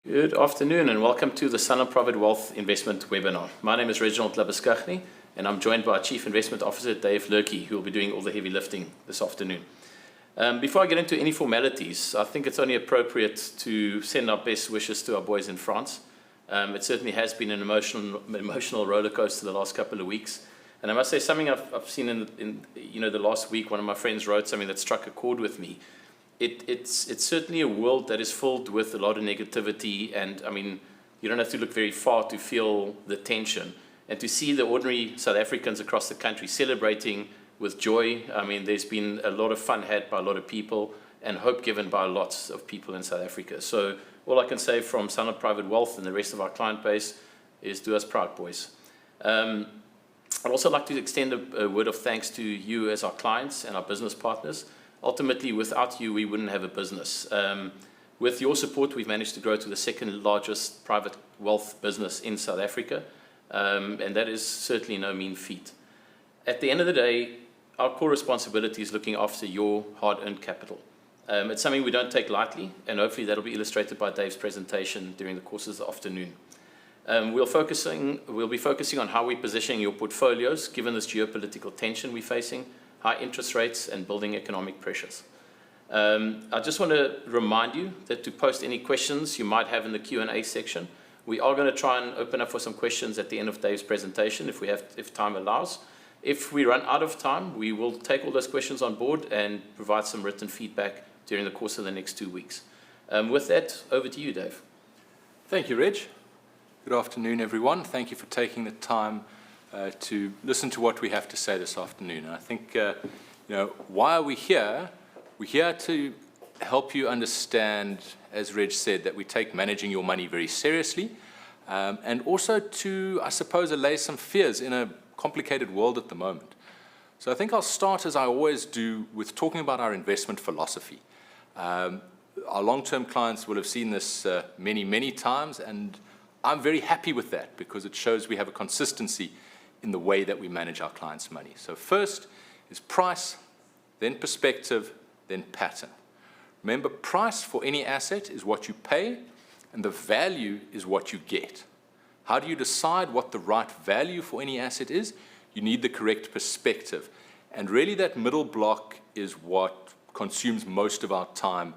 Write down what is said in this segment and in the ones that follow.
Good afternoon and welcome to the Sanlam Private Wealth Investment webinar. My name is Richmont, and I'm joined by our Chief Investment Officer, Dave Lurkey, who will be doing all the heavy lifting this afternoon. Before I get into any formalities, I think it's only appropriate to send our best wishes to our boys in France. It certainly has been an emotional roller coaster the last couple of weeks. And I must say something I've seen in the last week. One of my friends wrote something that struck a chord with me. It's certainly a world that is filled with a lot of negativity, and I mean, you don't have to look very far to feel the tension. And to see the ordinary South Africans across the country celebrating with joy, I mean, there's been a lot of fun had by a lot of people and hope given by lots of people in South Africa. So all I can say from Sanlam Private Wealth and the rest of our client base is do us proud, boys. I'd also like to extend a word of thanks to you as our clients and our business partners. Ultimately, without you, we wouldn't have a business. With your support, we've managed to grow to the second largest private wealth business in South Africa, and that is certainly no mean feat. At the end of the day, our core responsibility is looking after your hard-earned capital. It's something we don't take lightly, and hopefully that'll be illustrated by Dave's presentation during the course of the afternoon. We'll be focusing on how we're positioning your portfolios, given this geopolitical tension we're facing, high interest rates, and building economic pressures. I just want to remind you that to post any questions you might have in the Q&A section. We are going to try and open up for some questions at the end of Dave's presentation if time allows. If we run out of time, we will take all those questions on board and provide some written feedback during the course of the next 2 weeks. With that, over to you, Dave. Thank you, Reg. Good afternoon, everyone. Thank you for taking the time to listen to what we have to say this afternoon. And I think, why are we here? We're here to help you understand, as Reg said, that we take managing your money very seriously, and also to, I suppose, allay some fears in a complicated world at the moment. So I think I'll start, as I always do, with talking about our investment philosophy. Our long-term clients will have seen this many, many times, and I'm very happy with that because it shows we have a consistency in the way that we manage our clients' money. So first is price, then perspective, then pattern. Remember, price for any asset is what you pay, and the value is what you get. How do you decide what the right value for any asset is? You need the correct perspective. And really that middle block is what consumes most of our time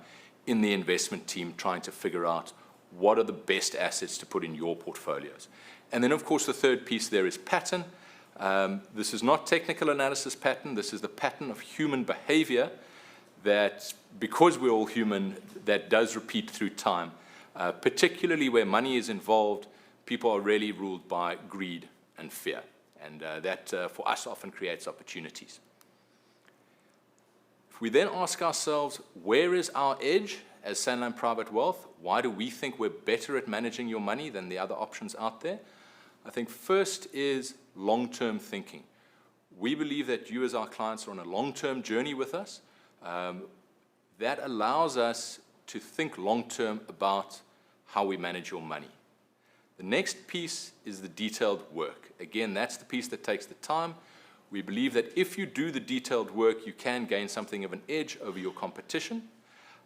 in the investment team, trying to figure out what are the best assets to put in your portfolios. And then, of course, the third piece there is pattern. This is not technical analysis pattern. This is the pattern of human behavior that, because we're all human, that does repeat through time. Particularly where money is involved, people are really ruled by greed and fear. And that, for us, often creates opportunities. If we then ask ourselves, where is our edge as Sanlam Private Wealth? Why do we think we're better at managing your money than the other options out there? I think first is long-term thinking. We believe that you as our clients are on a long-term journey with us. That allows us to think long-term about how we manage your money. The next piece is the detailed work. Again, that's the piece that takes the time. We believe that if you do the detailed work, you can gain something of an edge over your competition.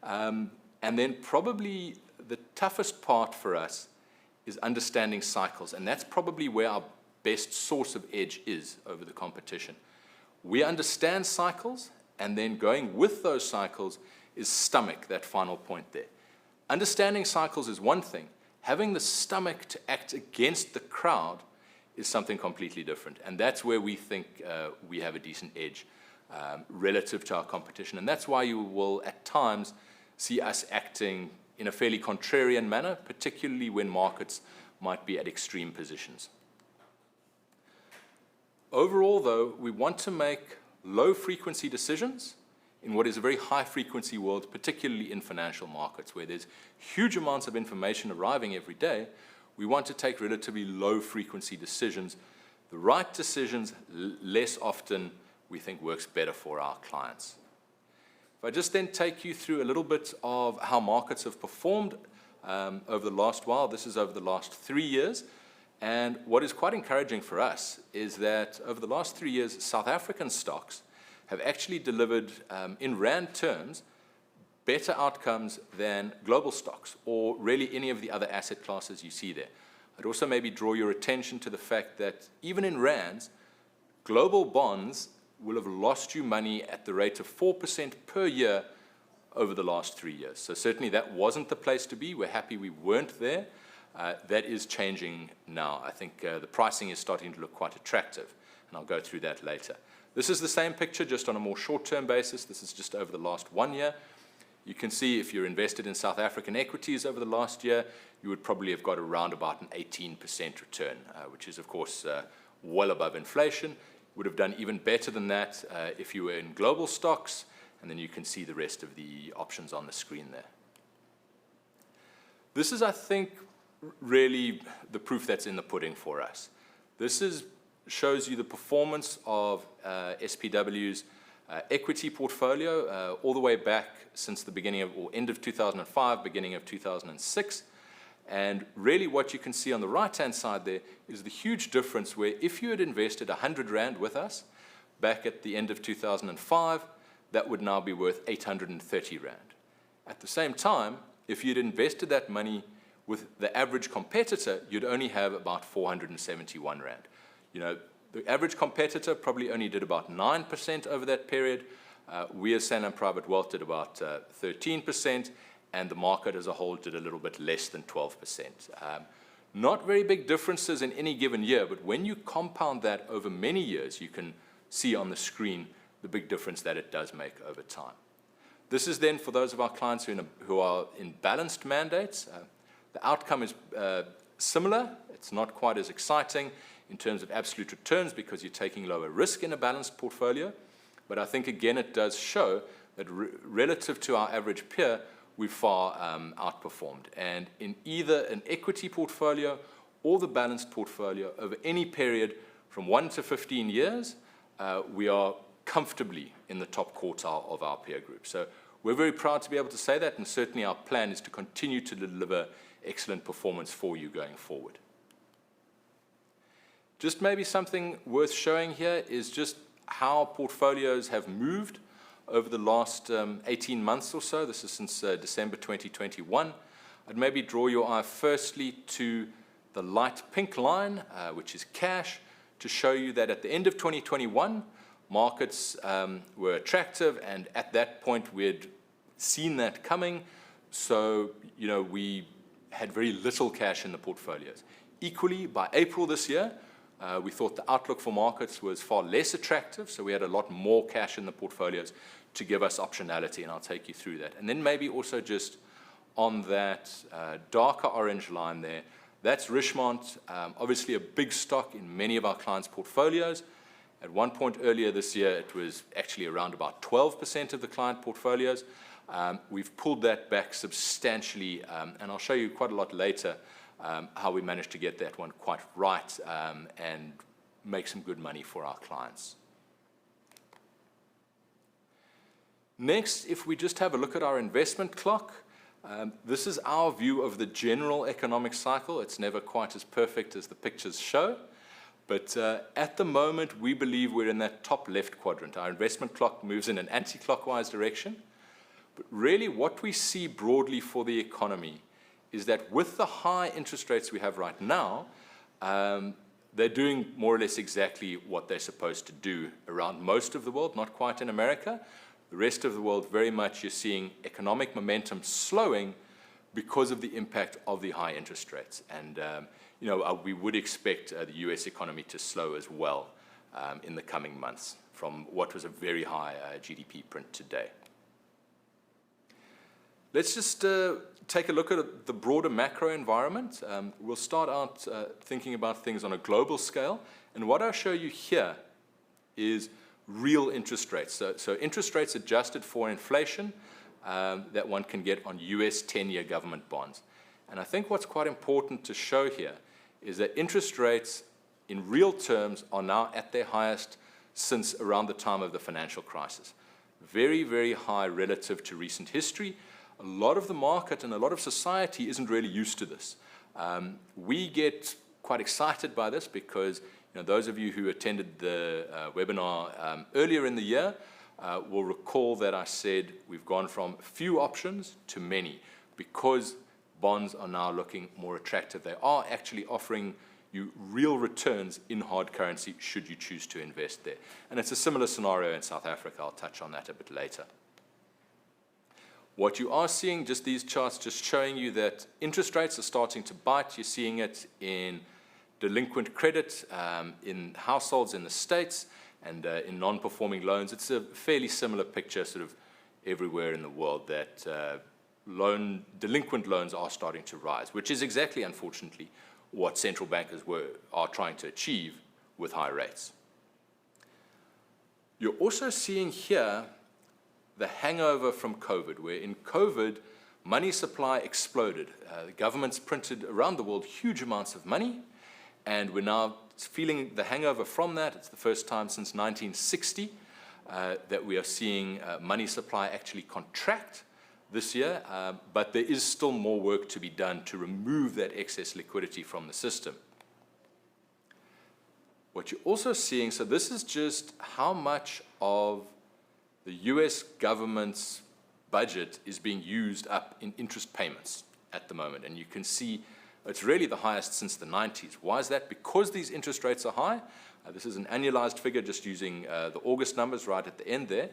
And then probably the toughest part for us is understanding cycles, and that's probably where our best source of edge is over the competition. We understand cycles, and then going with those cycles is stomach, that final point there. Understanding cycles is one thing. Having the stomach to act against the crowd is something completely different, and that's where we think we have a decent edge relative to our competition, and that's why you will at times see us acting in a fairly contrarian manner, particularly when markets might be at extreme positions. Overall, though, we want to make low-frequency decisions in what is a very high-frequency world, particularly in financial markets, where there's huge amounts of information arriving every day. We want to take relatively low-frequency decisions. The right decisions, less often, we think works better for our clients. If I just then take you through a little bit of how markets have performed over the last while, this is over the last 3 years. And what is quite encouraging for us is that over the last 3 years, South African stocks have actually delivered, in rand terms, better outcomes than global stocks or really any of the other asset classes you see there. I'd also maybe draw your attention to the fact that even in rands, global bonds will have lost you money at the rate of 4% per year over the last 3 years. So certainly that wasn't the place to be. We're happy we weren't there. That is changing now. I think the pricing is starting to look quite attractive, and I'll go through that later. This is the same picture, just on a more short-term basis. This is just over the last 1 year. You can see if you're invested in South African equities over the last year, you would probably have got around about an 18% return, which is, of course, well above inflation. Would have done even better than that if you were in global stocks, and then you can see the rest of the options on the screen there. This is, I think, really the proof that's in the pudding for us. This shows you the performance of SPW's equity portfolio all the way back since the beginning of, or end of 2005, beginning of 2006. And really what you can see on the right-hand side there is the huge difference where if you had invested 100 Rand with us back at the end of 2005, that would now be worth 830 Rand. At the same time, if you'd invested that money with the average competitor, you'd only have about 471 Rand. You know, the average competitor probably only did about 9% over that period. We as Sanlam Private Wealth did about 13%, and the market as a whole did a little bit less than 12%. Not very big differences in any given year, but when you compound that over many years, you can see on the screen the big difference that it does make over time. This is then for those of our clients who are in balanced mandates. The outcome is similar. It's not quite as exciting in terms of absolute returns because you're taking lower risk in a balanced portfolio. But I think, again, it does show that relative to our average peer, we've far outperformed. And in either an equity portfolio or the balanced portfolio over any period from 1 to 15 years, we are comfortably in the top quartile of our peer group. So we're very proud to be able to say that, and certainly our plan is to continue to deliver excellent performance for you going forward. Just maybe something worth showing here is just how portfolios have moved over the last 18 months or so. This is since December 2021. I'd maybe draw your eye firstly to the light pink line, which is cash, to show you that at the end of 2021, markets were attractive, and at that point we had seen that coming. So, you know, we had very little cash in the portfolios. Equally, by April this year, we thought the outlook for markets was far less attractive, so we had a lot more cash in the portfolios to give us optionality, and I'll take you through that. And then maybe also just on that darker orange line there, that's Richmont, obviously a big stock in many of our clients' portfolios. At one point earlier this year, it was actually around about 12% of the client portfolios. We've pulled that back substantially, and I'll show you quite a lot later how we managed to get that one quite right and make some good money for our clients. Next, if we just have a look at our investment clock, this is our view of the general economic cycle. It's never quite as perfect as the pictures show, but at the moment, we believe we're in that top left quadrant. Our investment clock moves in an anti-clockwise direction, but really what we see broadly for the economy is that with the high interest rates we have right now, they're doing more or less exactly what they're supposed to do around most of the world, not quite in America. The rest of the world, very much you're seeing economic momentum slowing because of the impact of the high interest rates. And we would expect the US economy to slow as well in the coming months from what was a very high GDP print today. Let's just take a look at the broader macro environment. We'll start out thinking about things on a global scale. And what I'll show you here is real interest rates. So interest rates adjusted for inflation that one can get on US 10-year government bonds. And I think what's quite important to show here is that interest rates in real terms are now at their highest since around the time of the financial crisis. Very, very high relative to recent history. A lot of the market and a lot of society isn't really used to this. We get quite excited by this because those of you who attended the webinar earlier in the year will recall that I said we've gone from few options to many because bonds are now looking more attractive. They are actually offering you real returns in hard currency should you choose to invest there. And it's a similar scenario in South Africa. I'll touch on that a bit later. What you are seeing, just these charts just showing you that interest rates are starting to bite. You're seeing it in delinquent credit, in households in the States, and in non-performing loans. It's a fairly similar picture sort of everywhere in the world that delinquent loans are starting to rise, which is exactly, unfortunately, what central bankers are trying to achieve with high rates. You're also seeing here the hangover from COVID, where in COVID, money supply exploded. The governments printed around the world huge amounts of money, and we're now feeling the hangover from that. It's the first time since 1960 that we are seeing money supply actually contract this year, but there is still more work to be done to remove that excess liquidity from the system. What you're also seeing, so this is just how much of the US government's budget is being used up in interest payments at the moment. And you can see it's really the highest since the 90s. Why is that? Because these interest rates are high. This is an annualized figure just using the August numbers right at the end there.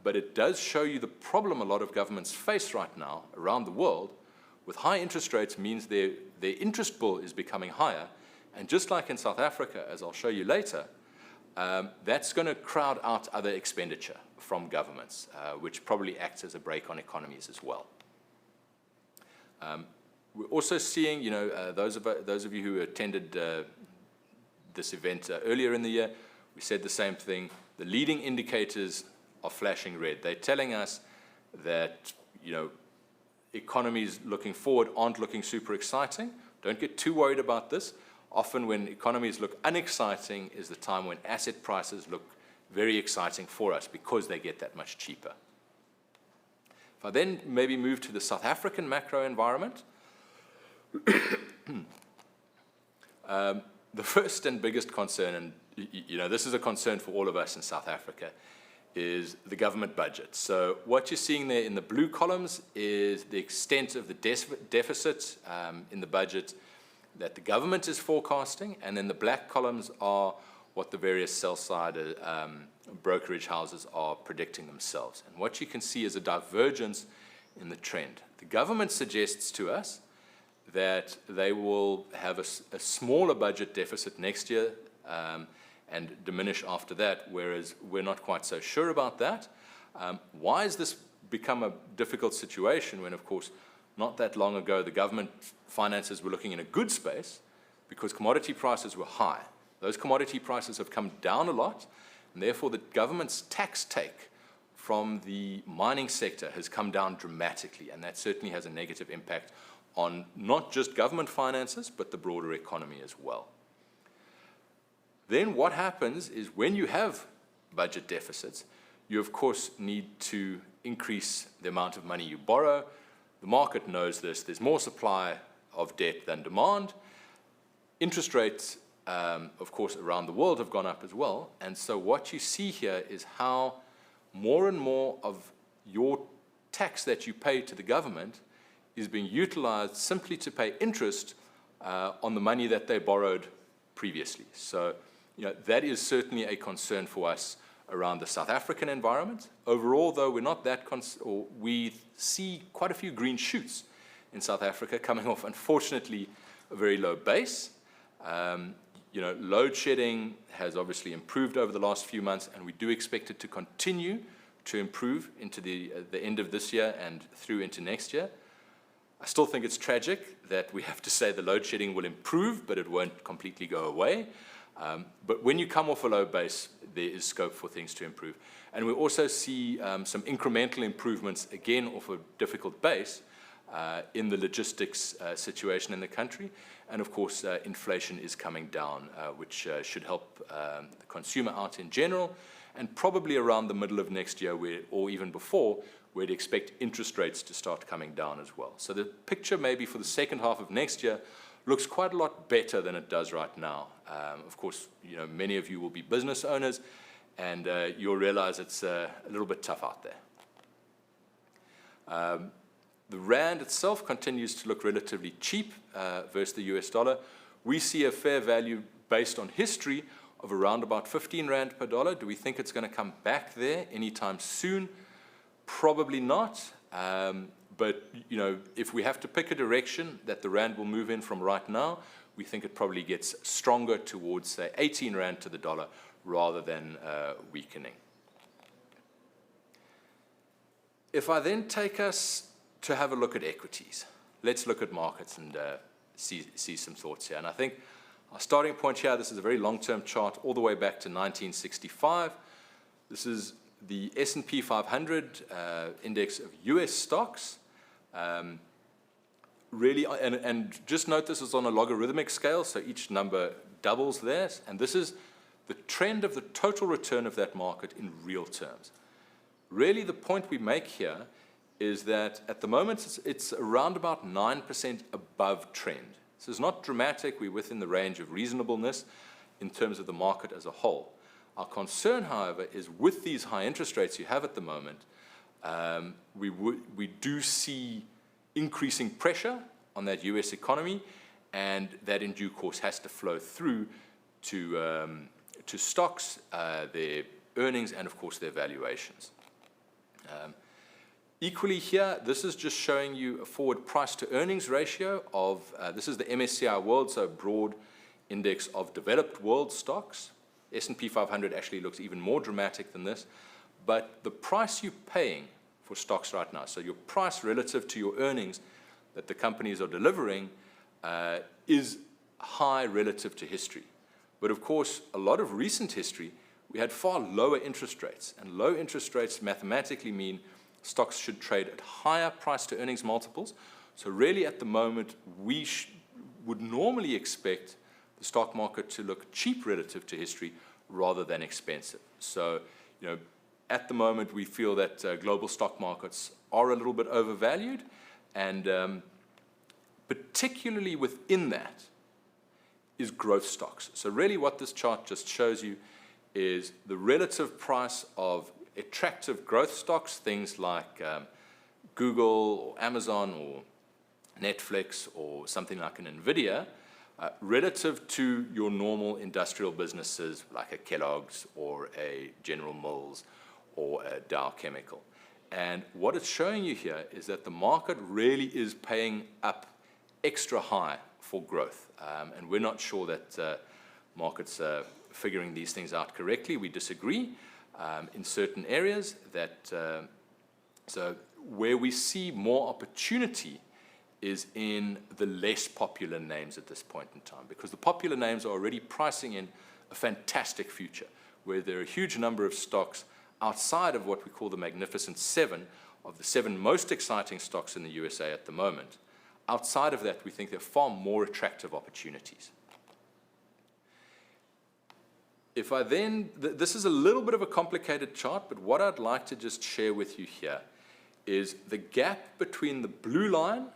But it does show you the problem a lot of governments face right now around the world. With high interest rates means their interest bill is becoming higher. And just like in South Africa, as I'll show you later, that's going to crowd out other expenditure from governments, which probably acts as a brake on economies as well. We're also seeing, those of you who attended this event earlier in the year, we said the same thing. The leading indicators are flashing red. They're telling us that, economies looking forward aren't looking super exciting. Don't get too worried about this. Often when economies look unexciting is the time when asset prices look very exciting for us because they get that much cheaper. If I then maybe move to the South African macro environment, the first and biggest concern, and this is a concern for all of us in South Africa, is the government budget. So what you're seeing there in the blue columns is the extent of the deficit in the budget that the government is forecasting, and then the black columns are what the various sell-side brokerage houses are predicting themselves. And what you can see is a divergence in the trend. The government suggests to us that they will have a smaller budget deficit next year and diminish after that, whereas we're not quite so sure about that. Why has this become a difficult situation when, of course, not that long ago, the government finances were looking in a good space because commodity prices were high. Those commodity prices have come down a lot, and therefore the government's tax take from the mining sector has come down dramatically, and that certainly has a negative impact on not just government finances, but the broader economy as well. Then what happens is when you have budget deficits, you of course need to increase the amount of money you borrow. The market knows this. There's more supply of debt than demand. Interest rates, of course, around the world have gone up as well. And so what you see here is how more and more of your tax that you pay to the government is being utilized simply to pay interest on the money that they borrowed previously. So, that is certainly a concern for us around the South African environment. Overall, though, we're not that we see quite a few green shoots in South Africa coming off, unfortunately, a very low base. Load shedding has obviously improved over the last few months, and we do expect it to continue to improve into the end of this year and through into next year. I still think it's tragic that we have to say the load shedding will improve, but it won't completely go away. But when you come off a low base, there is scope for things to improve. And we also see some incremental improvements, again, off a difficult base, in the logistics situation in the country. And of course, inflation is coming down, which should help the consumer out in general. And probably around the middle of next year, or even before, we'd expect interest rates to start coming down as well. So the picture maybe for the second half of next year looks quite a lot better than it does right now. Of course, many of you will be business owners, and you'll realize it's a little bit tough out there. The rand itself continues to look relatively cheap versus the US dollar. We see a fair value based on history of around about 15 rand per dollar. Do we think it's going to come back there anytime soon? Probably not. But you know, if we have to pick a direction that the rand will move in from right now, we think it probably gets stronger towards, say, 18 rand to the dollar rather than weakening. If I then take us to have a look at equities, let's look at markets and see some thoughts here. And I think our starting point here, this is a very long-term chart all the way back to 1965. This is the S&P 500 index of US stocks. Really, and just note this is on a logarithmic scale, so each number doubles there. And this is the trend of the total return of that market in real terms. Really, the point we make here is that at the moment it's around about 9% above trend. This is not dramatic. We're within the range of reasonableness in terms of the market as a whole. Our concern, however, is with these high interest rates you have at the moment, we do see increasing pressure on that US economy, and that in due course has to flow through to stocks, their earnings, and of course their valuations. Equally here, this is just showing you a forward price to earnings ratio of, this is the MSCI World, so a broad index of developed world stocks. S&P 500 actually looks even more dramatic than this, but the price you're paying for stocks right now, so your price relative to your earnings that the companies are delivering is high relative to history. But of course, a lot of recent history, we had far lower interest rates, and low interest rates mathematically mean stocks should trade at higher price to earnings multiples. So really at the moment, we would normally expect the stock market to look cheap relative to history rather than expensive. So, you know, at the moment, we feel that global stock markets are a little bit overvalued, and particularly within that is growth stocks. So really what this chart just shows you is the relative price of attractive growth stocks, things like Google or Amazon or Netflix or something like an NVIDIA, relative to your normal industrial businesses like a Kellogg's or a General Mills or a Dow Chemical. And what it's showing you here is that the market really is paying up extra high for growth. And we're not sure that markets are figuring these things out correctly. We disagree in certain areas. So where we see more opportunity is in the less popular names at this point in time, because the popular names are already pricing in a fantastic future, where there are a huge number of stocks outside of what we call the Magnificent Seven, of the 7 most exciting stocks in the USA at the moment. Outside of that, we think there are far more attractive opportunities. If I then, this is a little bit of a complicated chart, but what I'd like to just share with you here is the gap between the blue line,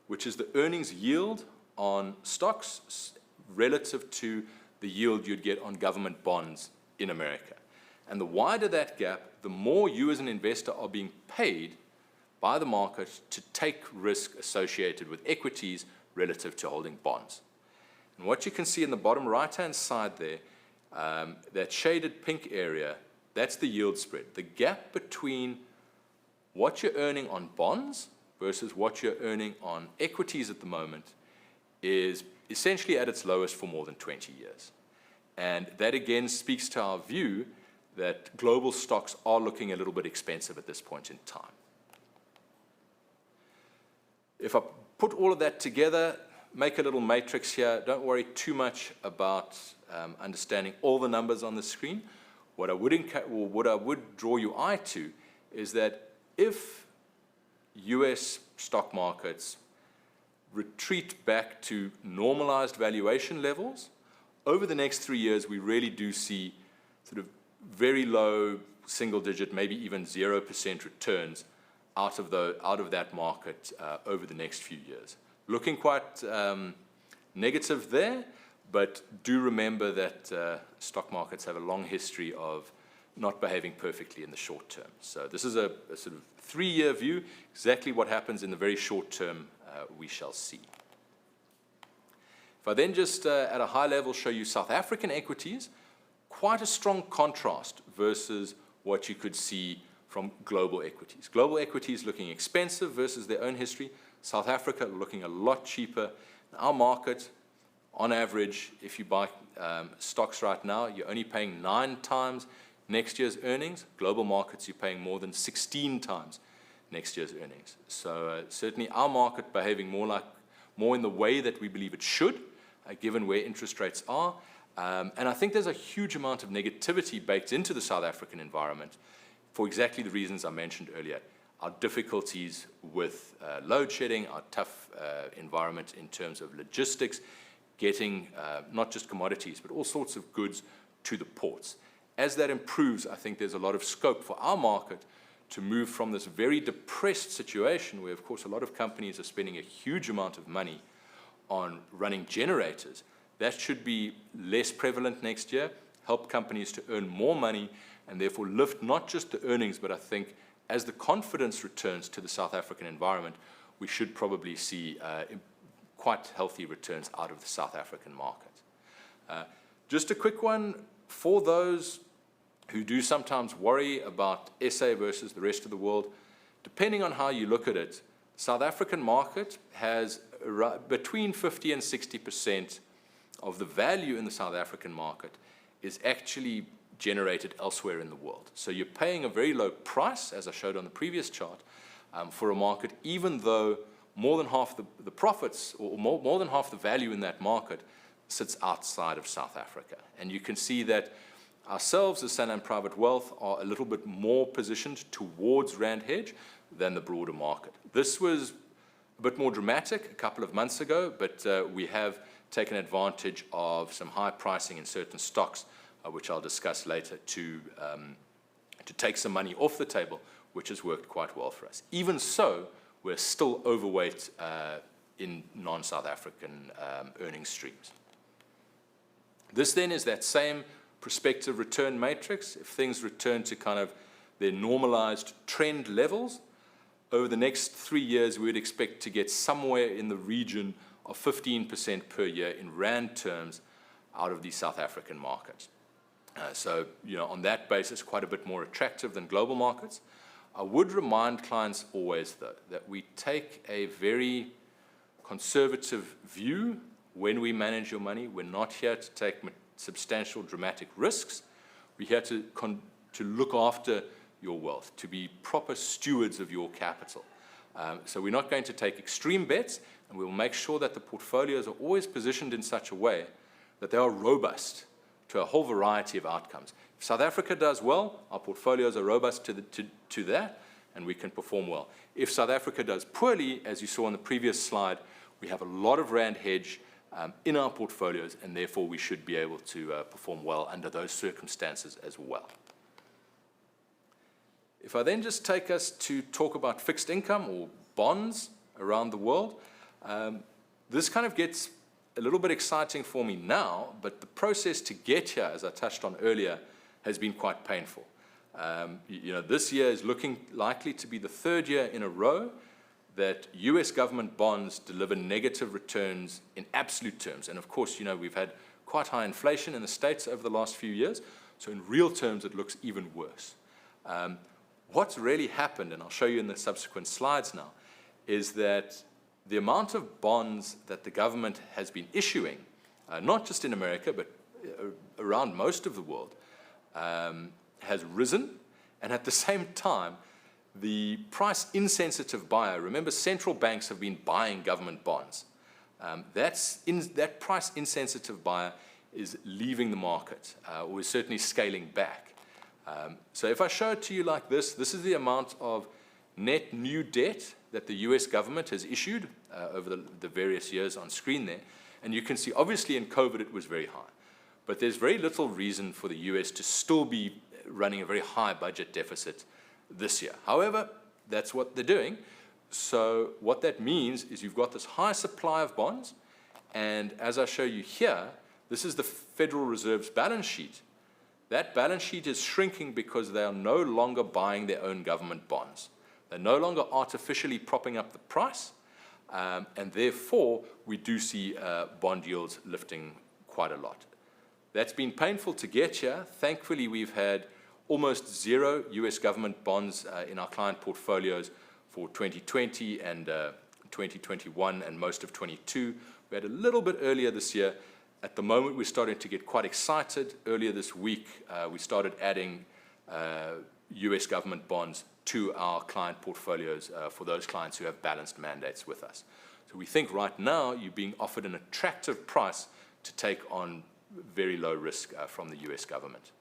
which is the earnings yield on stocks relative to the yield you'd get on government bonds in America. And the wider that gap, the more you as an investor are being paid by the market to take risk associated with equities relative to holding bonds. And what you can see in the bottom right-hand side there, that shaded pink area, that's the yield spread. The gap between what you're earning on bonds versus what you're earning on equities at the moment is essentially at its lowest for more than 20 years. And that again speaks to our view that global stocks are looking a little bit expensive at this point in time. If I put all of that together, make a little matrix here, don't worry too much about understanding all the numbers on the screen. What I would draw your eye to is that if US stock markets retreat back to normalized valuation levels, over the next 3 years, we really do see sort of very low single-digit, maybe even 0% returns out of that market over the next few years. Looking quite negative there, but do remember that stock markets have a long history of not behaving perfectly in the short term. So this is a sort of 3-year view. Exactly what happens in the very short term, we shall see. If I then just at a high level show you South African equities, quite a strong contrast versus what you could see from global equities. Global equities looking expensive versus their own history. South Africa looking a lot cheaper. Our market, on average, if you buy stocks right now, you're only paying 9 times next year's earnings. Global markets, you're paying more than 16 times next year's earnings. So certainly our market behaving more in the way that we believe it should, given where interest rates are. And I think there's a huge amount of negativity baked into the South African environment for exactly the reasons I mentioned earlier. Our difficulties with load shedding, our tough environment in terms of logistics, getting not just commodities, but all sorts of goods to the ports. As that improves, I think there's a lot of scope for our market to move from this very depressed situation where, of course, a lot of companies are spending a huge amount of money on running generators. That should be less prevalent next year, help companies to earn more money, and therefore lift not just the earnings, but I think as the confidence returns to the South African environment, we should probably see quite healthy returns out of the South African market. Just a quick one for those who do sometimes worry about SA versus the rest of the world. Depending on how you look at it, the South African market has between 50 and 60% of the value in the South African market is actually generated elsewhere in the world. So you're paying a very low price, as I showed on the previous chart, for a market, even though more than half the profits or more than half the value in that market sits outside of South Africa. And you can see that ourselves as Sanlam Private Wealth are a little bit more positioned towards Rand hedge than the broader market. This was a bit more dramatic a couple of months ago, but we have taken advantage of some high pricing in certain stocks, which I'll discuss later, to take some money off the table, which has worked quite well for us. Even so, we're still overweight in non-South African earnings streams. This then is that same prospective return matrix. If things return to kind of their normalized trend levels, over the next 3 years, we would expect to get somewhere in the region of 15% per year in Rand terms out of the South African market. So, on that basis, quite a bit more attractive than global markets. I would remind clients always, though, that we take a very conservative view when we manage your money. We're not here to take substantial, dramatic risks. We're here to look after your wealth, to be proper stewards of your capital. So we're not going to take extreme bets, and we will make sure that the portfolios are always positioned in such a way that they are robust to a whole variety of outcomes. If South Africa does well, our portfolios are robust to that, and we can perform well. If South Africa does poorly, as you saw on the previous slide, we have a lot of Rand hedge in our portfolios, and therefore we should be able to perform well under those circumstances as well. If I then just take us to talk about fixed income or bonds around the world, this kind of gets a little bit exciting for me now, but the process to get here, as I touched on earlier, has been quite painful. This year is looking likely to be the 3rd year in a row that US government bonds deliver negative returns in absolute terms. And of course, we've had quite high inflation in the States over the last few years, so in real terms it looks even worse. What's really happened, and I'll show you in the subsequent slides now, is that the amount of bonds that the government has been issuing, not just in America, but around most of the world, has risen, and at the same time, the price-insensitive buyer, remember central banks have been buying government bonds, that price-insensitive buyer is leaving the market, or is certainly scaling back. So if I show it to you like this is the amount of net new debt that the US government has issued over the various years on screen there. And you can see, obviously in COVID it was very high, but there's very little reason for the US to still be running a very high budget deficit this year. However, that's what they're doing. So what that means is you've got this high supply of bonds, and as I show you here, this is the Federal Reserve's balance sheet. That balance sheet is shrinking because they are no longer buying their own government bonds. They're no longer artificially propping up the price, and therefore we do see bond yields lifting quite a lot. That's been painful to get here. Thankfully, we've had almost zero US government bonds in our client portfolios for 2020 and 2021 and most of 22. We had a little bit earlier this year. At the moment, we're starting to get quite excited. Earlier this week, we started adding US government bonds to our client portfolios for those clients who have balanced mandates with us. So we think right now you're being offered an attractive price to take on very low risk from the US government.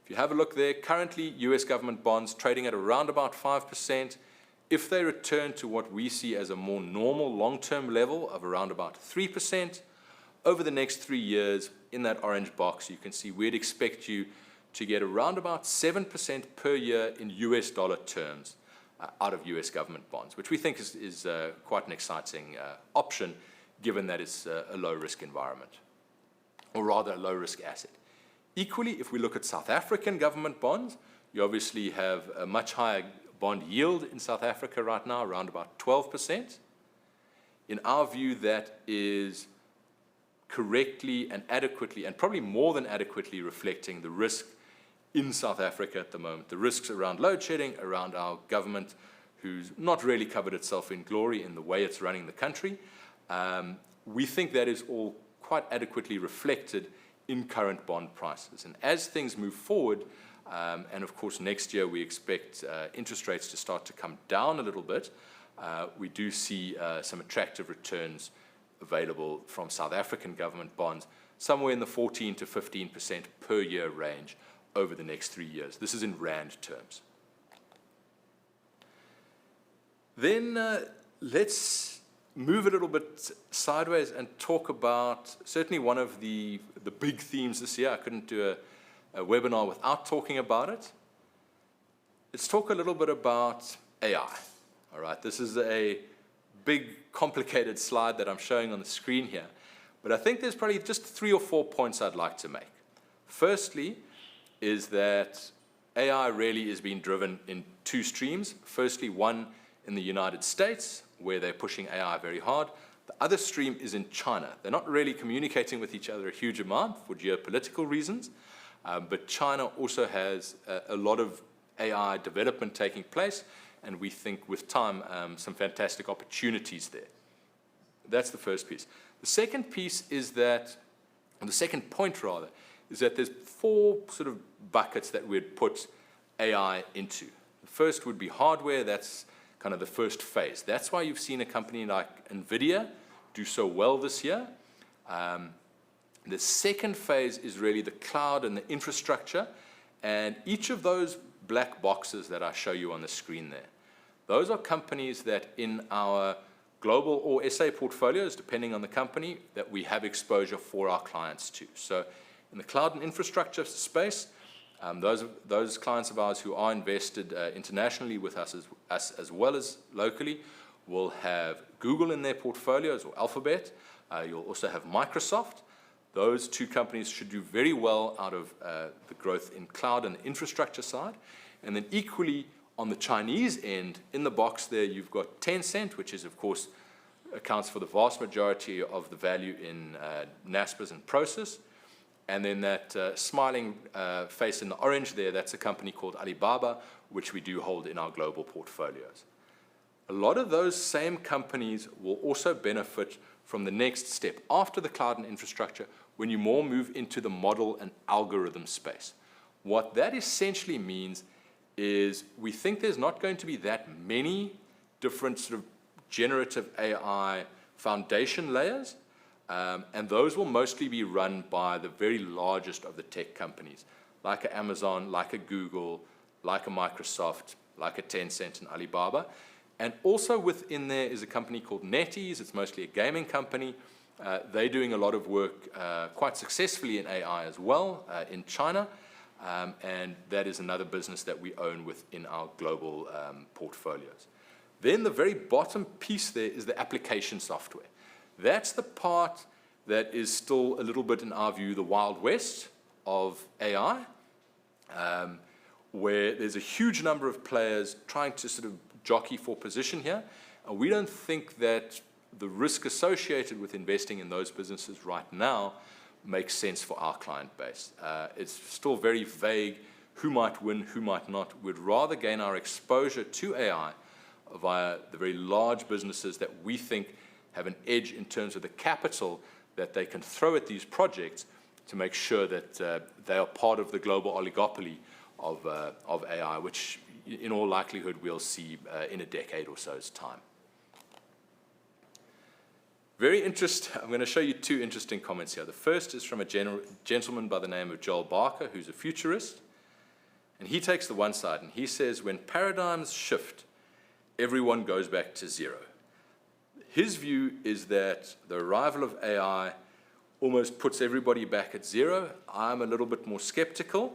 If you have a look there, currently US government bonds trading at around about 5%. If they return to what we see as a more normal long-term level of around about 3%, over the next 3 years, in that orange box, you can see we'd expect you to get around about 7% per year in US dollar terms out of US government bonds, which we think is quite an exciting option, given that it's a low-risk environment, or rather a low-risk asset. Equally, if we look at South African government bonds, you obviously have a much higher bond yield in South Africa right now, around about 12%. In our view, that is correctly and adequately, and probably more than adequately, reflecting the risk in South Africa at the moment. The risks around load shedding, around our government, who's not really covered itself in glory in the way it's running the country. We think that is all quite adequately reflected in current bond prices. And as things move forward, and of course next year we expect interest rates to start to come down a little bit, we do see some attractive returns available from South African government bonds, somewhere in the 14 to 15% per year range over the next 3 years. This is in rand terms. Then let's move a little bit sideways and talk about certainly one of the big themes this year. I couldn't do a webinar without talking about it. Let's talk a little bit about AI. All right, this is a big, complicated slide that I'm showing on the screen here, but I think there's probably just 3 or 4 points I'd like to make. Firstly is that AI really is being driven in 2 streams. Firstly, one in the United States, where they're pushing AI very hard. The other stream is in China. They're not really communicating with each other a huge amount for geopolitical reasons, but China also has a lot of AI development taking place, and we think with time some fantastic opportunities there. That's the first piece. The second piece is that, or the second point rather, is that there's 4 sort of buckets that we'd put AI into. The first would be hardware. That's kind of the first phase. That's why you've seen a company like NVIDIA do so well this year. The second phase is really the cloud and the infrastructure, and each of those black boxes that I show you on the screen there, those are companies that in our global or SA portfolios, depending on the company, that we have exposure for our clients to. So in the cloud and infrastructure space, those clients of ours who are invested internationally with us as well as locally will have Google in their portfolios, or Alphabet. You'll also have Microsoft. Those 2 companies should do very well out of the growth in cloud and the infrastructure side. And then equally on the Chinese end, in the box there, you've got Tencent, which is, of course, accounts for the vast majority of the value in Naspers and Prosus. And then that smiling face in the orange there, that's a company called Alibaba, which we do hold in our global portfolios. A lot of those same companies will also benefit from the next step after the cloud and infrastructure, when you more move into the model and algorithm space. What that essentially means is we think there's not going to be that many different sort of generative AI foundation layers, and those will mostly be run by the very largest of the tech companies, like a Amazon, like a Google, like a Microsoft, like a Tencent and Alibaba. And also within there is a company called NetEase. It's mostly a gaming company. They're doing a lot of work quite successfully in AI as well in China, and that is another business that we own within our global portfolios. Then the very bottom piece there is the application software. That's the part that is still a little bit, in our view, the Wild West of AI, where there's a huge number of players trying to sort of jockey for position here. And we don't think that the risk associated with investing in those businesses right now makes sense for our client base. It's still very vague who might win, who might not. We'd rather gain our exposure to AI via the very large businesses that we think have an edge in terms of the capital that they can throw at these projects to make sure that they are part of the global oligopoly of AI, which in all likelihood we'll see in a decade or so's time. I'm going to show you two interesting comments here. The first is from a gentleman by the name of Joel Barker, who's a futurist. And he takes the one side and he says, when paradigms shift, everyone goes back to zero. His view is that the arrival of AI almost puts everybody back at zero. I'm a little bit more skeptical.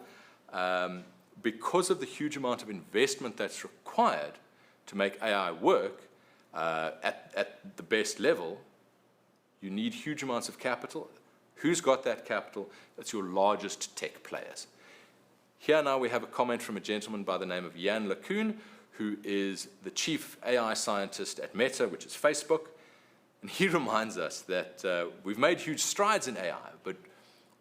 Because of the huge amount of investment that's required to make AI work at the best level, you need huge amounts of capital. Who's got that capital? That's your largest tech players. Here now we have a comment from a gentleman by the name of Jan LeCun, who is the chief AI scientist at Meta, which is Facebook. And he reminds us that we've made huge strides in AI, but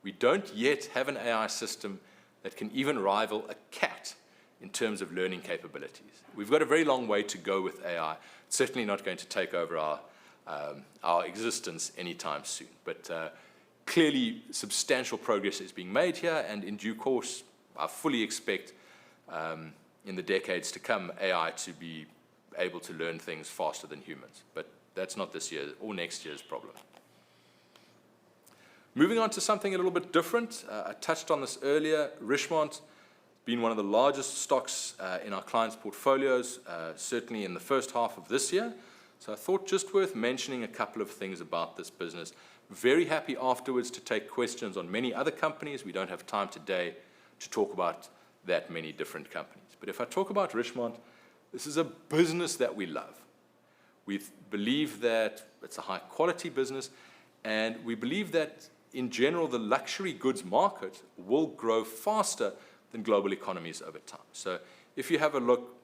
we don't yet have an AI system that can even rival a cat in terms of learning capabilities. We've got a very long way to go with AI. It's certainly not going to take over our existence anytime soon. But clearly, substantial progress is being made here, and in due course, I fully expect in the decades to come, AI to be able to learn things faster than humans. But that's not this year or next year's problem. Moving on to something a little bit different, I touched on this earlier. Richmont, been one of the largest stocks in our clients' portfolios, certainly in the first half of this year. So I thought just worth mentioning a couple of things about this business. Very happy afterwards to take questions on many other companies. We don't have time today to talk about that many different companies. But if I talk about Richmont, this is a business that we love. We believe that it's a high-quality business, and we believe that in general, the luxury goods market will grow faster than global economies over time. So if you have a look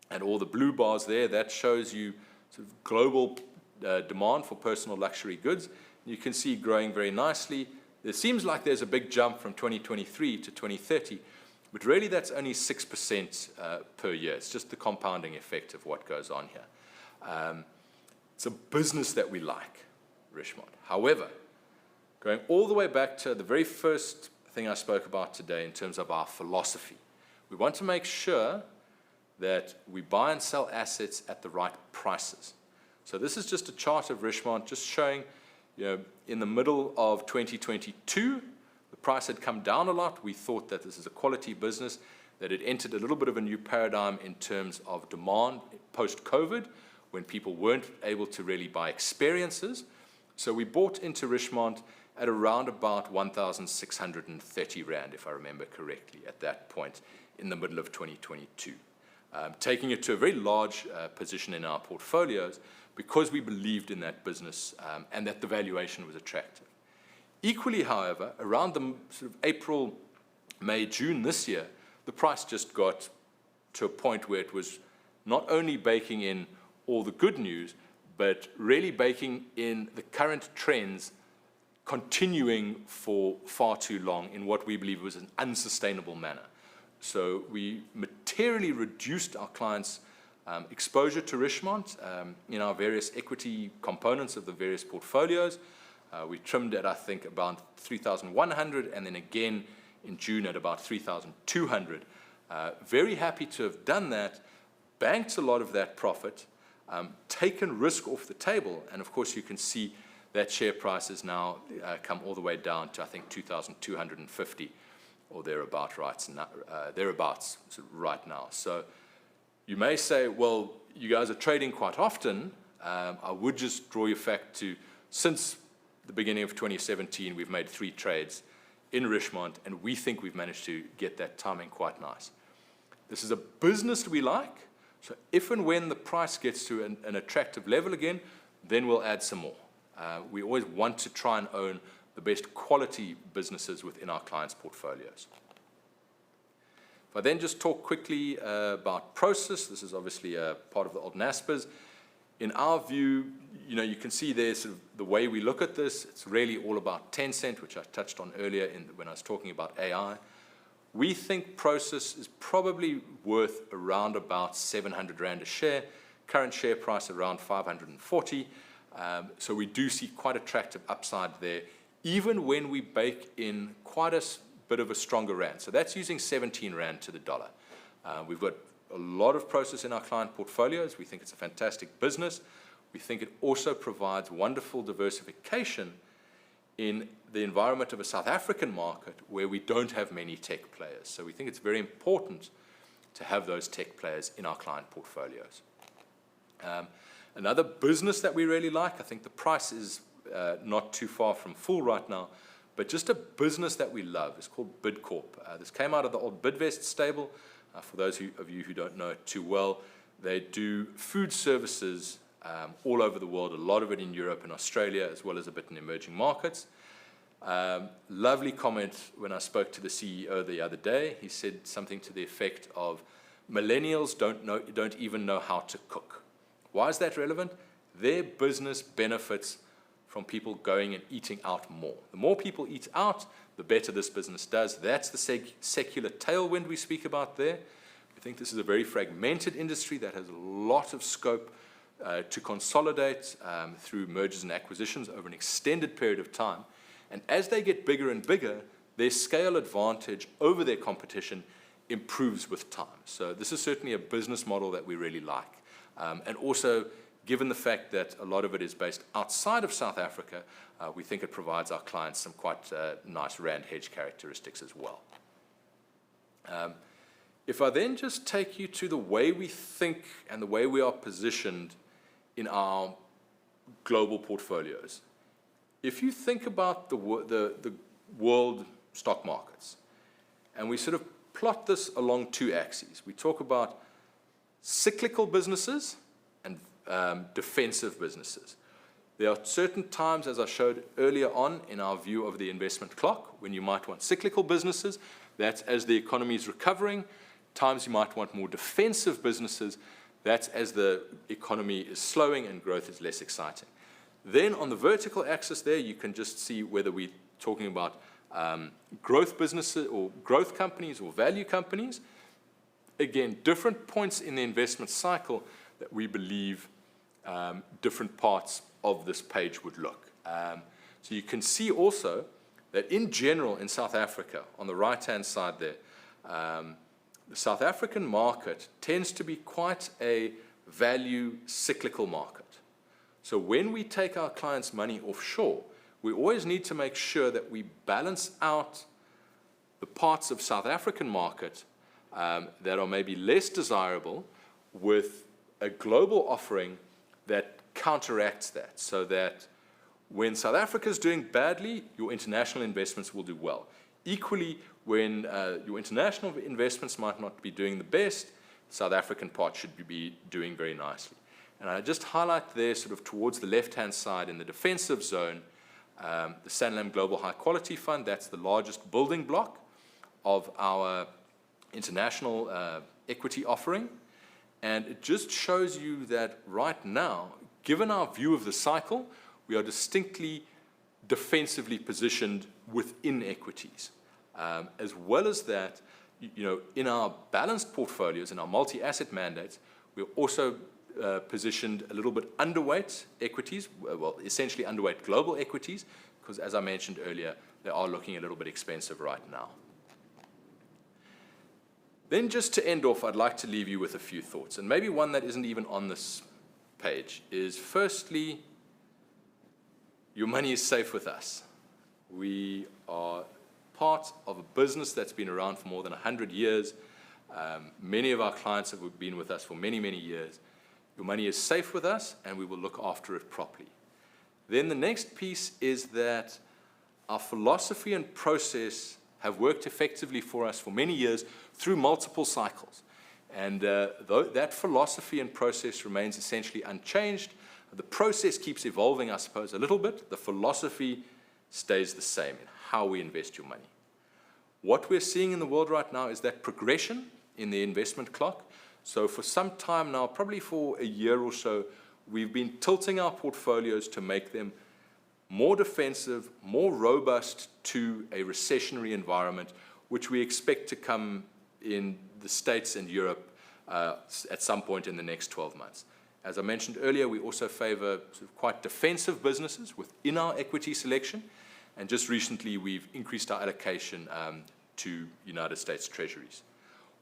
at all the blue bars there, that shows you sort of global demand for personal luxury goods. You can see growing very nicely. It seems like there's a big jump from 2023 to 2030, but really that's only 6% per year. It's just the compounding effect of what goes on here. It's a business that we like, Richmont. However, going all the way back to the very first thing I spoke about today in terms of our philosophy, we want to make sure that we buy and sell assets at the right prices. So this is just a chart of Richmont just showing, in the middle of 2022, the price had come down a lot. We thought that this is a quality business, that it entered a little bit of a new paradigm in terms of demand post-COVID, when people weren't able to really buy experiences. So we bought into Richmont at around about 1,630 Rand, if I remember correctly, at that point in the middle of 2022. Taking it to a very large position in our portfolios because we believed in that business and that the valuation was attractive. Equally, however, around the sort of April, May, June this year, the price just got to a point where it was not only baking in all the good news, but really baking in the current trends continuing for far too long in what we believe was an unsustainable manner. So we materially reduced our clients' exposure to Richmont in our various equity components of the various portfolios. We trimmed at, I think, about 3,100, and then again in June at about 3,200. Very happy to have done that, banked a lot of that profit, taken risk off the table, and of course you can see that share price has now come all the way down to, I think, 2,250 or thereabouts right now. So you may say, well, you guys are trading quite often. I would just draw your fact to, since the beginning of 2017, we've made 3 trades in Richmont, and we think we've managed to get that timing quite nice. This is a business we like, so if and when the price gets to an attractive level again, then we'll add some more. We always want to try and own the best quality businesses within our clients' portfolios. If I then just talk quickly about Prosus, this is obviously a part of the old Naspers. In our view, you can see there sort of the way we look at this. It's really all about Tencent, which I touched on earlier when I was talking about AI. We think Prosus is probably worth around about 700 Rand a share, current share price around 540. So we do see quite attractive upside there, even when we bake in quite a bit of a stronger Rand. So that's using 17 Rand to the dollar. We've got a lot of Prosus in our client portfolios. We think it's a fantastic business. We think it also provides wonderful diversification in the environment of a South African market where we don't have many tech players. So we think it's very important to have those tech players in our client portfolios. Another business that we really like, I think the price is not too far from full right now, but just a business that we love is called Bidvest Corp. This came out of the old Bidvest stable. For those of you who don't know it too well, they do food services all over the world, a lot of it in Europe and Australia, as well as a bit in emerging markets. Lovely comment when I spoke to the CEO the other day. He said something to the effect of, millennials don't even know how to cook. Why is that relevant? Their business benefits from people going and eating out more. The more people eat out, the better this business does. That's the secular tailwind we speak about there. We think this is a very fragmented industry that has a lot of scope to consolidate through mergers and acquisitions over an extended period of time. And as they get bigger and bigger, their scale advantage over their competition improves with time. So this is certainly a business model that we really like. And also, given the fact that a lot of it is based outside of South Africa, we think it provides our clients some quite nice Rand hedge characteristics as well. If I then just take you to the way we think and the way we are positioned in our global portfolios, if you think about the world stock markets, and we sort of plot this along two axes, we talk about cyclical businesses and defensive businesses. There are certain times, as I showed earlier on in our view of the investment clock, when you might want cyclical businesses. That's as the economy is recovering. Times you might want more defensive businesses. That's as the economy is slowing and growth is less exciting. Then on the vertical axis there, you can just see whether we're talking about growth businesses or growth companies or value companies. Again, different points in the investment cycle that we believe different parts of this page would look. So you can see also that in general in South Africa, on the right-hand side there, the South African market tends to be quite a value cyclical market. So when we take our clients' money offshore, we always need to make sure that we balance out the parts of South African market that are maybe less desirable with a global offering that counteracts that, so that when South Africa is doing badly, your international investments will do well. Equally, when your international investments might not be doing the best, South African part should be doing very nicely. And I just highlight there, sort of towards the left-hand side in the defensive zone, the Sanlam Global High Quality Fund. That's the largest building block of our international equity offering. And it just shows you that right now, given our view of the cycle, we are distinctly defensively positioned within equities. As well as that, in our balanced portfolios, in our multi-asset mandates, we're also positioned a little bit underweight equities, well, essentially underweight global equities, because as I mentioned earlier, they are looking a little bit expensive right now. Then just to end off, I'd like to leave you with a few thoughts, and maybe one that isn't even on this page is, firstly, your money is safe with us. We are part of a business that's been around for more than 100 years. Many of our clients have been with us for many, many years. Your money is safe with us, and we will look after it properly. Then the next piece is that our philosophy and process have worked effectively for us for many years through multiple cycles. And that philosophy and process remains essentially unchanged. The process keeps evolving, I suppose, a little bit. The philosophy stays the same in how we invest your money. What we're seeing in the world right now is that progression in the investment clock. So for some time now, probably for a year or so, we've been tilting our portfolios to make them more defensive, more robust to a recessionary environment, which we expect to come in the States and Europe at some point in the next 12 months. As I mentioned earlier, we also favor sort of quite defensive businesses within our equity selection. And just recently, we've increased our allocation to United States Treasuries.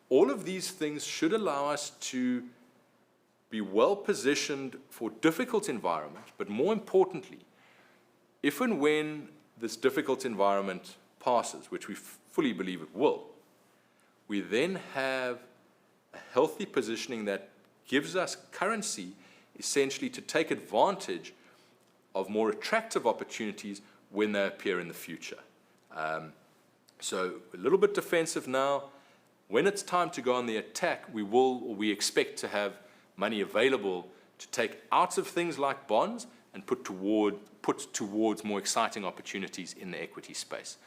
All of these things should allow us to be well positioned for difficult environment, but more importantly, if and when this difficult environment passes, which we fully believe it will, we then have a healthy positioning that gives us currency essentially to take advantage of more attractive opportunities when they appear in the future. So a little bit defensive now. When it's time to go on the attack, we expect to have money available to take out of things like bonds and put towards more exciting opportunities in the equity space.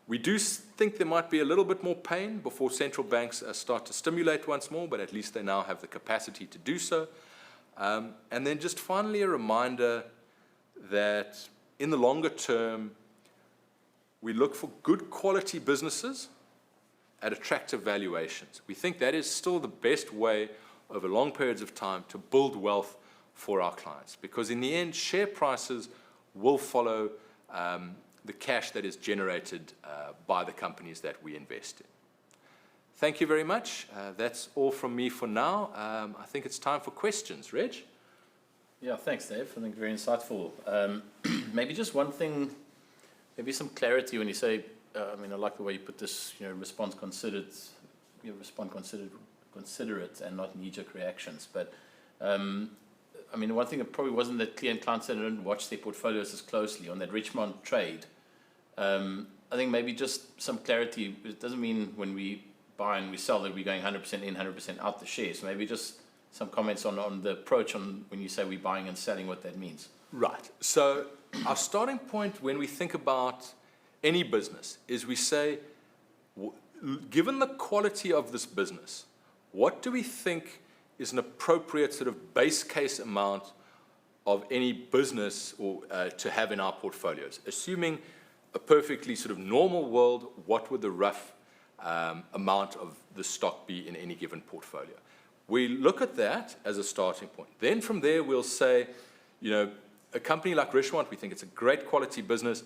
We do think there might be a little bit more pain before central banks start to stimulate once more, but at least they now have the capacity to do so. And then just finally a reminder that in the longer term, we look for good quality businesses at attractive valuations. We think that is still the best way over long periods of time to build wealth for our clients, because in the end, share prices will follow the cash that is generated by the companies that we invest in. Thank you very much. That's all from me for now. I think it's time for questions. Reg? Yeah, thanks, Dave. I think very insightful. Maybe just one thing, maybe some clarity when you say, I like the way you put this, respond considered, considerate and not knee-jerk reactions. But one thing that probably wasn't that clear, and clients that didn't watch their portfolios as closely on that Richmont trade. I think maybe just some clarity. It doesn't mean when we buy and we sell that we're going 100% in, 100% out the shares. So maybe just some comments on the approach on when you say we're buying and selling, what that means. Right. So our starting point when we think about any business is we say, given the quality of this business, what do we think is an appropriate sort of base case amount of any business or to have in our portfolios? Assuming a perfectly sort of normal world, what would the rough amount of the stock be in any given portfolio? We look at that as a starting point. Then from there, we'll say, a company like Richmont, we think it's a great quality business.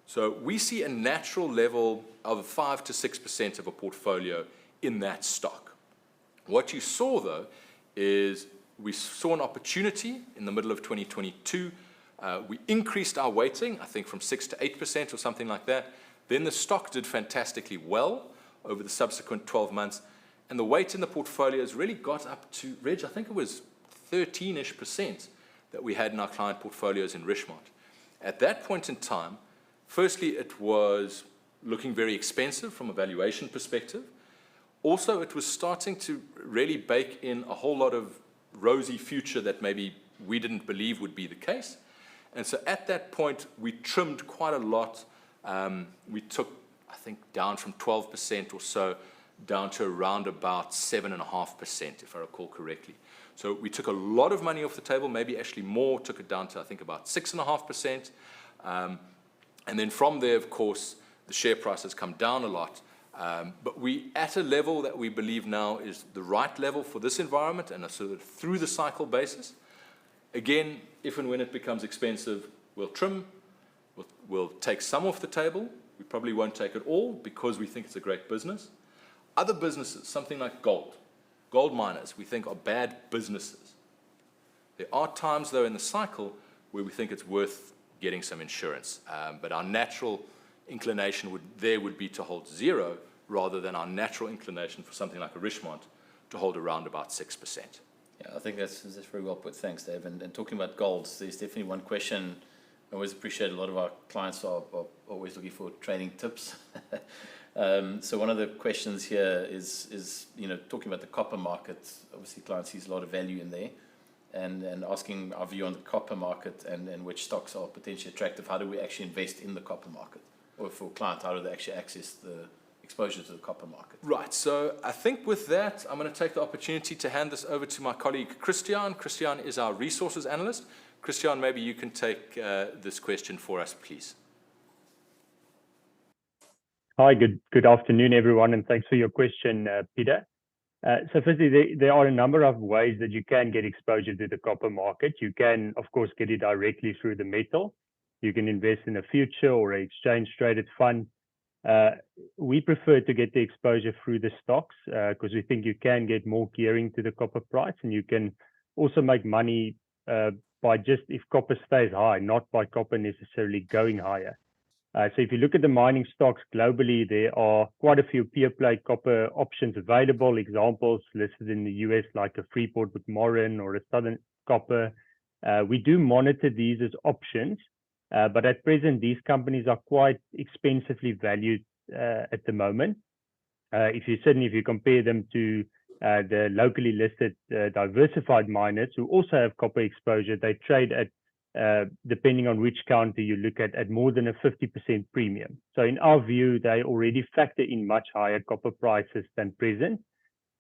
So we see a natural level of 5 to 6% of a portfolio in that stock. What you saw, though, is we saw an opportunity in the middle of 2022. We increased our weighting, I think from 6 to 8% or something like that. Then the stock did fantastically well over the subsequent 12 months. And the weight in the portfolios really got up to, Reg, I think it was 13-ish% that we had in our client portfolios in Richmont. At that point in time, firstly, it was looking very expensive from a valuation perspective. Also, it was starting to really bake in a whole lot of rosy future that maybe we didn't believe would be the case. And so at that point, we trimmed quite a lot. We took, I think, down from 12% or so down to around about 7.5%, if I recall correctly. So we took a lot of money off the table, maybe actually more, took it down to, I think, about 6.5%. And then from there, of course, the share price has come down a lot. But we at a level that we believe now is the right level for this environment and a sort of through the cycle basis. Again, if and when it becomes expensive, we'll trim, we'll take some off the table. We probably won't take it all because we think it's a great business. Other businesses, something like gold miners, we think are bad businesses. There are times, though, in the cycle where we think it's worth getting some insurance. But our natural inclination would be to hold zero rather than our natural inclination for something like a Richmont to hold around about 6%. Yeah, I think that's very well put. Thanks, Dave. And talking about gold, there's definitely one question. I always appreciate a lot of our clients are always looking for trading tips. So one of the questions here is talking about the copper market. Obviously, clients sees a lot of value in there. and asking our view on the copper market and which stocks are potentially attractive. How do we actually invest in the copper market? Or for clients, how do they actually access the exposure to the copper market? Right, so I think with that, I'm going to take the opportunity to hand this over to my colleague Christian. Christian is our resources analyst. Christian, maybe you can take this question for us, please. Hi, good afternoon, everyone, and thanks for your question, Peter. So firstly, there are a number of ways that you can get exposure to the copper market. You can, of course, get it directly through the metal. You can invest in a future or an exchange-traded fund. We prefer to get the exposure through the stocks because we think you can get more gearing to the copper price, and you can also make money by just if copper stays high, not by copper necessarily going higher. So if you look at the mining stocks globally, there are quite a few pure play copper options available. Examples listed in the US like a Freeport McMoran or a Southern Copper. We do monitor these as options, but at present these companies are quite expensively valued at the moment. If you compare them to the locally listed diversified miners who also have copper exposure, they trade at depending on which counter you look at more than a 50% premium. So in our view, they already factor in much higher copper prices than present.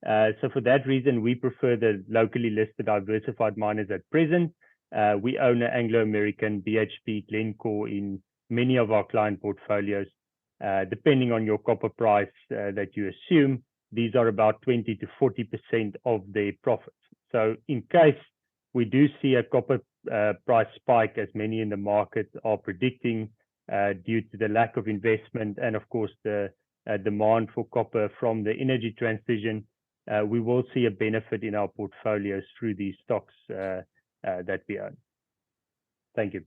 So for that reason, we prefer the locally listed diversified miners at present. We own an Anglo-American, BHP, Glencore in many of our client portfolios. Depending on your copper price that you assume, these are about 20 to 40% of their profits. So in case we do see a copper price spike, as many in the market are predicting, due to the lack of investment and, of course, the demand for copper from the energy transition, we will see a benefit in our portfolios through these stocks that we own. Thank you.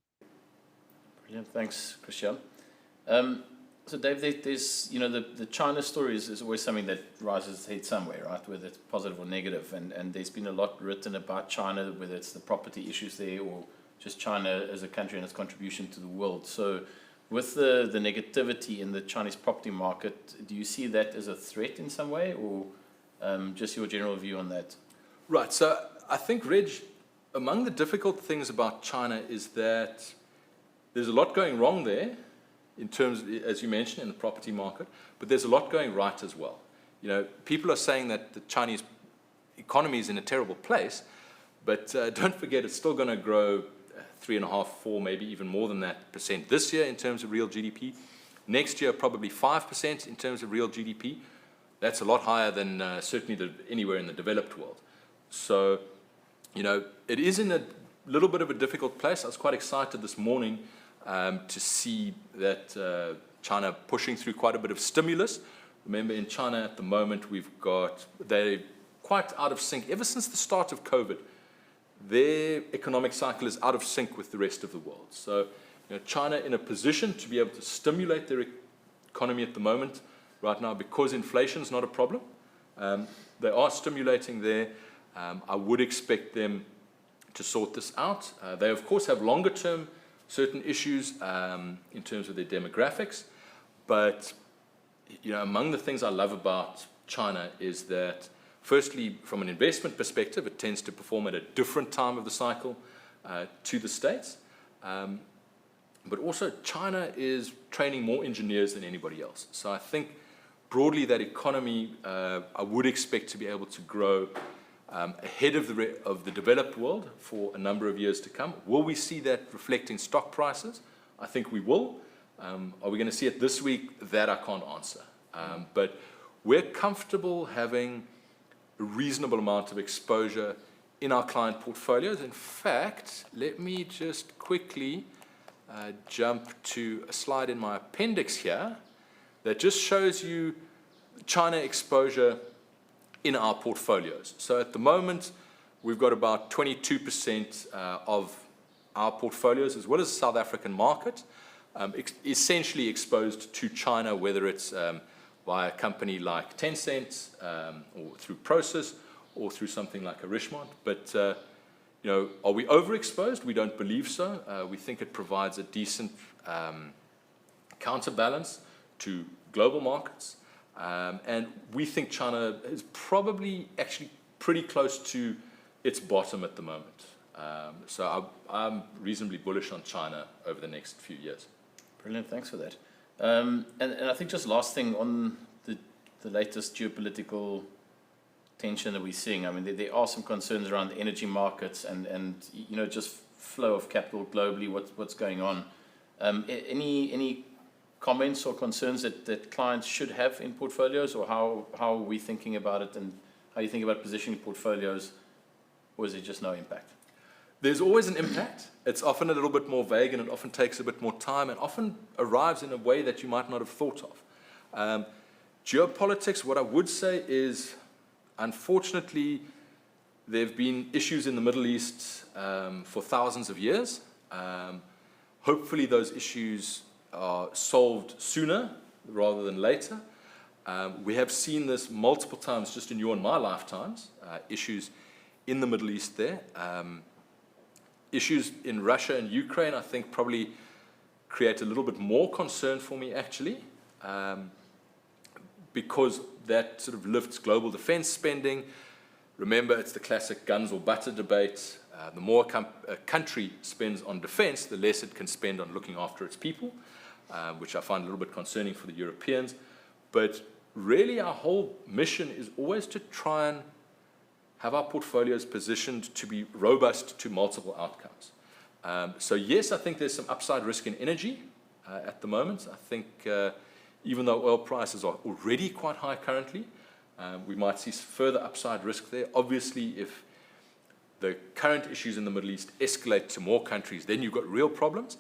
Brilliant. Thanks, Christian. So Dave, there's, the China story is always something that rises its head somewhere, right? Whether it's positive or negative. And there's been a lot written about China, whether it's the property issues there or just China as a country and its contribution to the world. So with the negativity in the Chinese property market, do you see that as a threat in some way, or just your general view on that? Right, so I think, Reg, among the difficult things about China is that there's a lot going wrong there, in terms, as you mentioned, in the property market, but there's a lot going right as well. People are saying that the Chinese economy is in a terrible place, but don't forget it's still going to grow 3.5%, 4%, maybe even more than that percent this year in terms of real GDP. Next year, probably 5% in terms of real GDP. That's a lot higher than certainly anywhere in the developed world. So, it is in a little bit of a difficult place. I was quite excited this morning to see that China pushing through quite a bit of stimulus. Remember, in China at the moment, they're quite out of sync. Ever since the start of COVID, their economic cycle is out of sync with the rest of the world. So, China in a position to be able to stimulate their economy at the moment, right now, because inflation is not a problem. They are stimulating there. I would expect them to sort this out. They, of course, have longer-term certain issues in terms of their demographics. But, among the things I love about China is that, firstly, from an investment perspective, it tends to perform at a different time of the cycle to the States. But also, China is training more engineers than anybody else. So I think, broadly, that economy, I would expect to be able to grow ahead of the developed world for a number of years to come. Will we see that reflecting stock prices? I think we will. Are we going to see it this week? That I can't answer. But we're comfortable having a reasonable amount of exposure in our client portfolios. In fact, let me just quickly jump to a slide in my appendix here that just shows you China exposure in our portfolios. So at the moment, we've got about 22% of our portfolios, as well as the South African market, essentially exposed to China, whether it's via a company like Tencent, or through Process, or through something like a Richmont. But are we overexposed? We don't believe so. We think it provides a decent counterbalance to global markets. And we think China is probably actually pretty close to its bottom at the moment. So I'm reasonably bullish on China over the next few years. Brilliant, thanks for that. And I think just last thing on the latest geopolitical tension that we're seeing. I mean, there are some concerns around the energy markets and just flow of capital globally, what's going on. Any comments or concerns that clients should have in portfolios, or how are we thinking about it, and how you think about positioning portfolios, or is it just no impact? There's always an impact. It's often a little bit more vague, and it often takes a bit more time, and often arrives in a way that you might not have thought of. Geopolitics, what I would say is, unfortunately, there have been issues in the Middle East for thousands of years. Hopefully those issues are solved sooner rather than later. We have seen this multiple times just in your and my lifetimes, issues in the Middle East there. Issues in Russia and Ukraine, I think, probably create a little bit more concern for me, actually, because that sort of lifts global defense spending. Remember, it's the classic guns or butter debate. The more a country spends on defense, the less it can spend on looking after its people, which I find a little bit concerning for the Europeans. But really, our whole mission is always to try and have our portfolios positioned to be robust to multiple outcomes. So yes, I think there's some upside risk in energy at the moment. I think even though oil prices are already quite high currently, we might see further upside risk there. Obviously, if the current issues in the Middle East escalate to more countries, then you've got real problems.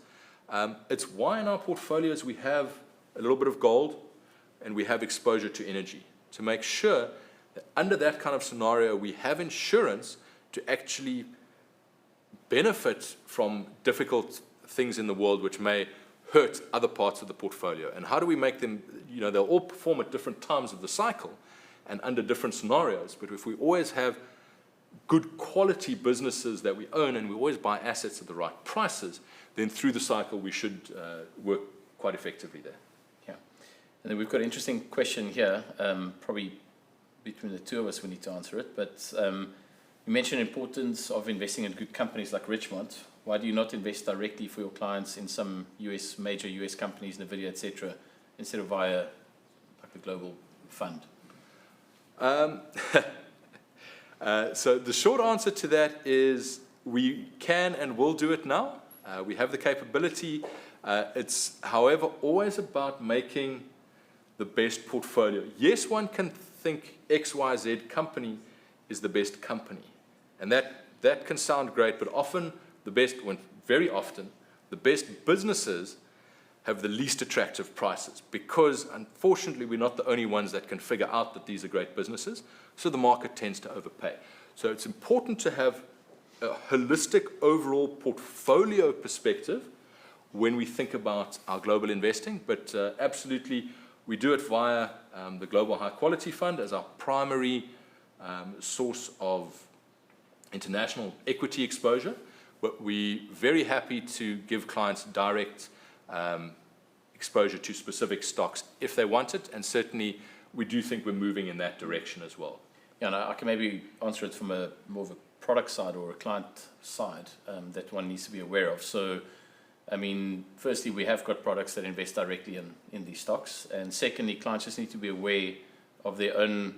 It's why in our portfolios we have a little bit of gold and we have exposure to energy, to make sure that under that kind of scenario, we have insurance to actually benefit from difficult things in the world which may hurt other parts of the portfolio. And how do we make them, they'll all perform at different times of the cycle and under different scenarios. But if we always have good quality businesses that we own and we always buy assets at the right prices, then through the cycle we should work quite effectively there. Yeah. And then we've got an interesting question here, probably between the two of us we need to answer it, but you mentioned the importance of investing in good companies like Richmont. Why do you not invest directly for your clients in some major US companies, NVIDIA, etc., instead of via like a global fund? So the short answer to that is we can and will do it now. We have the capability. It's, however, always about making the best portfolio. Yes, one can think XYZ company is the best company. And that can sound great, but very often, the best businesses have the least attractive prices because, unfortunately, we're not the only ones that can figure out that these are great businesses, so the market tends to overpay. So it's important to have a holistic overall portfolio perspective when we think about our global investing, but absolutely, we do it via the Global High Quality Fund as our primary source of international equity exposure. But we're very happy to give clients direct exposure to specific stocks if they want it, and certainly we do think we're moving in that direction as well. Yeah, and I can maybe answer it from more of a product side or a client side that one needs to be aware of. So, I mean, firstly, we have got products that invest directly in these stocks, and secondly, clients just need to be aware of their own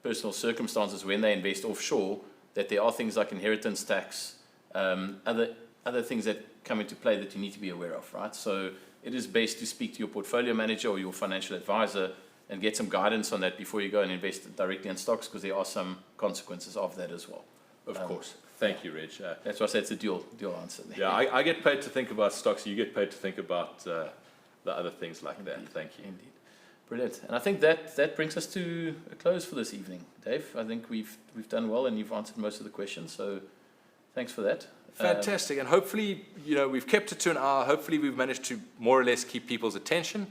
personal circumstances when they invest offshore, that there are things like inheritance tax, other things that come into play that you need to be aware of, right? So it is best to speak to your portfolio manager or your financial advisor and get some guidance on that before you go and invest directly in stocks, because there are some consequences of that as well. Of course. Thank you, Reg. That's why I said it's a dual answer there. Yeah, I get paid to think about stocks. You get paid to think about the other things like Indeed. that. Thank you. Indeed. Brilliant. And I think that brings us to a close for this evening. Dave, I think we've done well and you've answered most of the questions, so thanks for that. Fantastic. And hopefully, we've kept it to an hour. Hopefully, we've managed to more or less keep people's attention.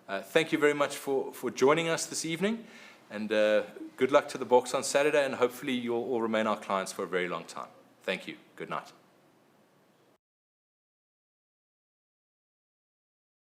Thank you very much for joining us this evening. And good luck to the box on Saturday. And hopefully, you'll all remain our clients for a very long time. Thank you. Good night.